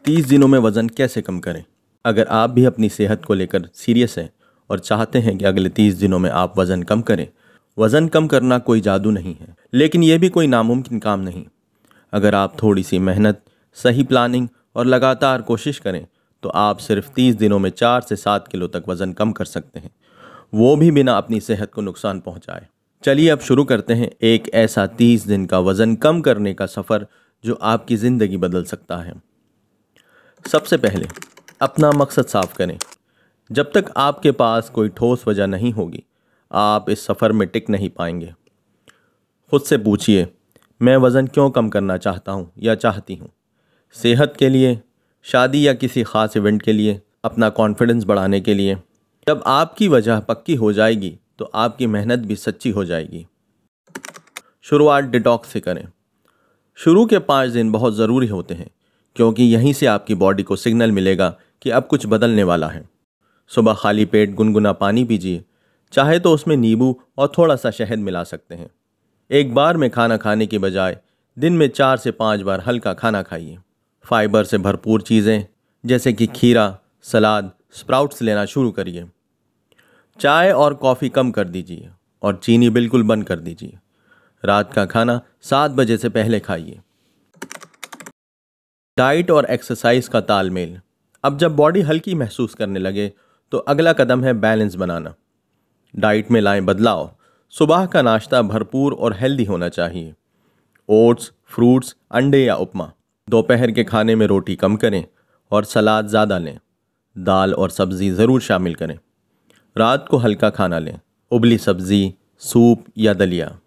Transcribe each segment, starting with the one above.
30 दिनों में वज़न कैसे कम करें। अगर आप भी अपनी सेहत को लेकर सीरियस हैं और चाहते हैं कि अगले 30 दिनों में आप वज़न कम करें। वज़न कम करना कोई जादू नहीं है, लेकिन यह भी कोई नामुमकिन काम नहीं। अगर आप थोड़ी सी मेहनत, सही प्लानिंग और लगातार कोशिश करें तो आप सिर्फ 30 दिनों में 4 से 7 किलो तक वज़न कम कर सकते हैं, वो भी बिना अपनी सेहत को नुकसान पहुंचाए। चलिए अब शुरू करते हैं एक ऐसा 30 दिन का वज़न कम करने का सफ़र जो आपकी ज़िंदगी बदल सकता है। सबसे पहले अपना मकसद साफ करें। जब तक आपके पास कोई ठोस वजह नहीं होगी, आप इस सफ़र में टिक नहीं पाएंगे। खुद से पूछिए, मैं वज़न क्यों कम करना चाहता हूँ या चाहती हूँ? सेहत के लिए, शादी या किसी ख़ास इवेंट के लिए, अपना कॉन्फिडेंस बढ़ाने के लिए? जब आपकी वजह पक्की हो जाएगी तो आपकी मेहनत भी सच्ची हो जाएगी। शुरुआत डिटॉक्स से करें। शुरू के 5 दिन बहुत ज़रूरी होते हैं, क्योंकि यहीं से आपकी बॉडी को सिग्नल मिलेगा कि अब कुछ बदलने वाला है। सुबह खाली पेट गुनगुना पानी पीजिए, चाहे तो उसमें नींबू और थोड़ा सा शहद मिला सकते हैं। एक बार में खाना खाने के बजाय दिन में 4 से 5 बार हल्का खाना खाइए। फाइबर से भरपूर चीज़ें जैसे कि खीरा, सलाद, स्प्राउट्स लेना शुरू करिए। चाय और कॉफ़ी कम कर दीजिए और चीनी बिल्कुल बंद कर दीजिए। रात का खाना 7 बजे से पहले खाइए। डाइट और एक्सरसाइज का तालमेल। अब जब बॉडी हल्की महसूस करने लगे तो अगला कदम है बैलेंस बनाना। डाइट में लाएं बदलाव। सुबह का नाश्ता भरपूर और हेल्दी होना चाहिए। ओट्स, फ्रूट्स, अंडे या उपमा। दोपहर के खाने में रोटी कम करें और सलाद ज़्यादा लें। दाल और सब्ज़ी ज़रूर शामिल करें। रात को हल्का खाना लें, उबली सब्ज़ी, सूप या दलिया।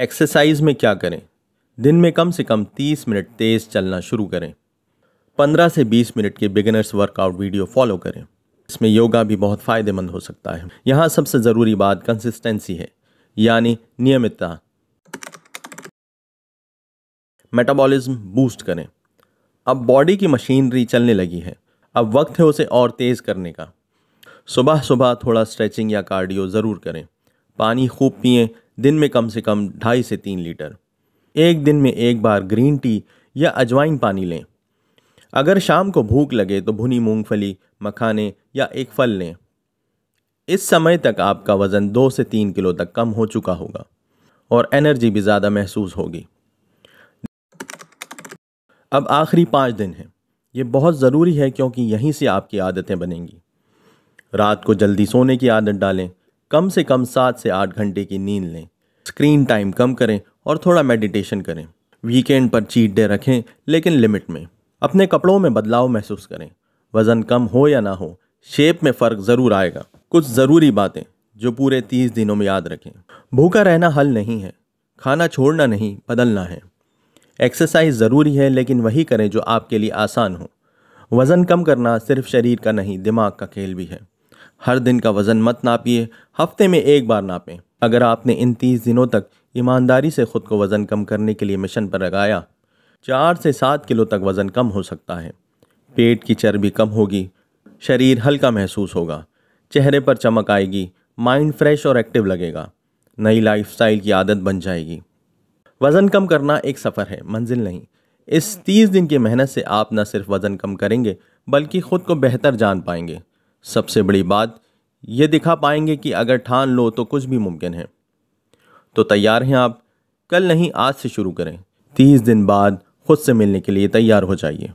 एक्सरसाइज में क्या करें? दिन में कम से कम 30 मिनट तेज़ चलना शुरू करें। 15 से 20 मिनट के बिगिनर्स वर्कआउट वीडियो फॉलो करें। इसमें योगा भी बहुत फ़ायदेमंद हो सकता है। यहाँ सबसे ज़रूरी बात कंसिस्टेंसी है, यानी नियमितता। मेटाबॉलिज्म बूस्ट करें। अब बॉडी की मशीनरी चलने लगी है, अब वक्त है उसे और तेज़ करने का। सुबह सुबह थोड़ा स्ट्रेचिंग या कार्डियो ज़रूर करें। पानी खूब पिएं, दिन में कम से कम 2.5 से 3 लीटर। एक दिन में एक बार ग्रीन टी या अजवाइन पानी लें। अगर शाम को भूख लगे तो भुनी मूंगफली, मखाने या एक फल लें। इस समय तक आपका वज़न 2 से 3 किलो तक कम हो चुका होगा और एनर्जी भी ज़्यादा महसूस होगी। अब आखिरी 5 दिन हैं। ये बहुत ज़रूरी है क्योंकि यहीं से आपकी आदतें बनेंगी। रात को जल्दी सोने की आदत डालें। कम से कम 7 से 8 घंटे की नींद लें। स्क्रीन टाइम कम करें और थोड़ा मेडिटेशन करें। वीकेंड पर चीट डे रखें, लेकिन लिमिट में। अपने कपड़ों में बदलाव महसूस करें। वज़न कम हो या ना हो, शेप में फ़र्क ज़रूर आएगा। कुछ ज़रूरी बातें जो पूरे 30 दिनों में याद रखें। भूखा रहना हल नहीं है, खाना छोड़ना नहीं, बदलना है। एक्सरसाइज ज़रूरी है, लेकिन वही करें जो आपके लिए आसान हो। वज़न कम करना सिर्फ शरीर का नहीं, दिमाग का खेल भी है। हर दिन का वज़न मत नापिए, हफ्ते में एक बार नापें। अगर आपने इन 30 दिनों तक ईमानदारी से खुद को वज़न कम करने के लिए मिशन पर लगाया, 4 से 7 किलो तक वज़न कम हो सकता है। पेट की चर्बी कम होगी, शरीर हल्का महसूस होगा, चेहरे पर चमक आएगी, माइंड फ्रेश और एक्टिव लगेगा, नई लाइफस्टाइल की आदत बन जाएगी। वज़न कम करना एक सफ़र है, मंजिल नहीं। इस 30 दिन की मेहनत से आप न सिर्फ वज़न कम करेंगे, बल्कि खुद को बेहतर जान पाएंगे। सबसे बड़ी बात, ये दिखा पाएंगे कि अगर ठान लो तो कुछ भी मुमकिन है। तो तैयार हैं आप? कल नहीं, आज से शुरू करें। 30 दिन बाद खुद से मिलने के लिए तैयार हो जाइए।